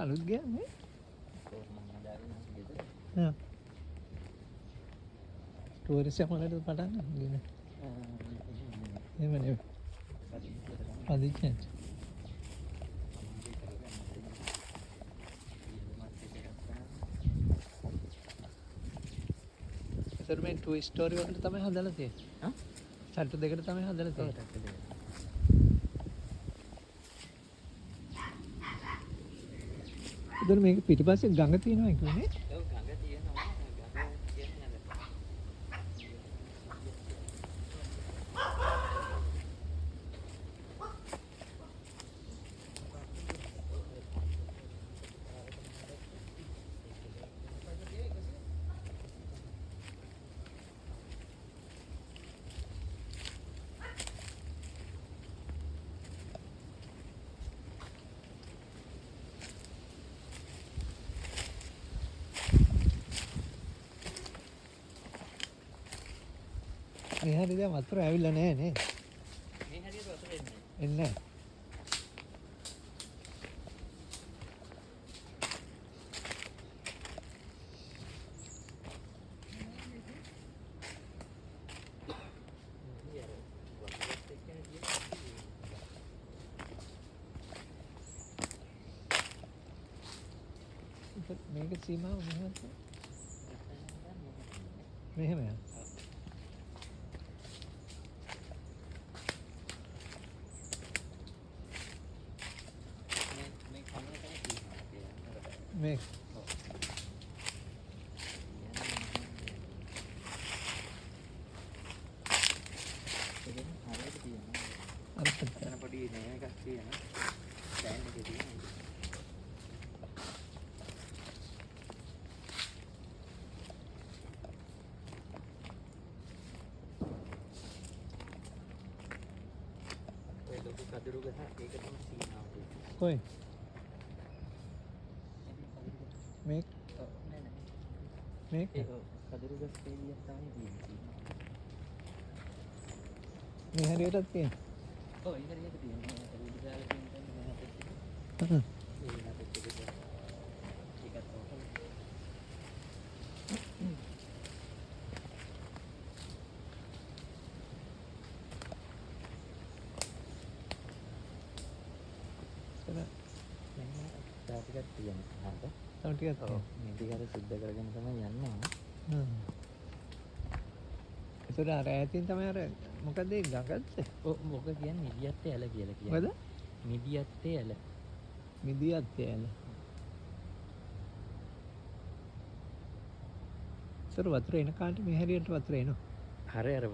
අලුත් ගියා මේ. ටූරිස්ට් එකකට පටන් ගන්න. එහෙම නෙවෙයි. පදිච්චියට. සර් මේ ටූ ස්ටෝරි වලට තමයි හදලා තියෙන්නේ. සල්ට දෙකට තමයි හදලා තියෙන්නේ. ඉතින් මේක පිටිපස්සේ ගඟ තියෙනවා කියන්නේ. ඔව් ගඟ තියෙනවා. ගඟ කියන්නේ නේද? මේ හැටි දැන් වතුර ඇවිල්ලා නැහැ නේ. මේ හැටියට වතුර එන්නේ. එන්නේ මේක සීමාව මෙහෙමද? මෙහෙම යනවා. මේ අර පොඩි නේ එකක් තියෙනවා. ටෑන් එකේ තියෙනවා. ඔය ලොකු කඳුරු ගහ ඒක තමයි සීමාව තියෙන්නේ. කොයි? මේක ඔව් නෑ නෑ. මේක ඒක කඳුරු ගස් තේලියක් තමයි තියෙන්නේ. මේ හැරියටත් තියෙනවා. ඔව් ඒක හරියට තියෙනවා. ඒක විදිහට තියෙනවා මම හිතුවා. හ්ම්. ඒක නේද ඒකත් ඔහොම. තව ටිකක් තියෙනවා. තව ටිකක් ඔව් මේ ටික අර සුද්ධ කරගෙන තමයි යන්නේ. හ්ම්. ඒතර අර ඈතින් තමයි අර මොකද ඒ ගඟද? ඔව් මොක කියන්නේ මිදියත්තේ ඇල කියලා කියන්නේ. මොකද? මිදියත්තේ ඇල. මිදියත් යන. සර් වතුර එන කාලේ මේ හැරියට වතුර එනවා. හරි අර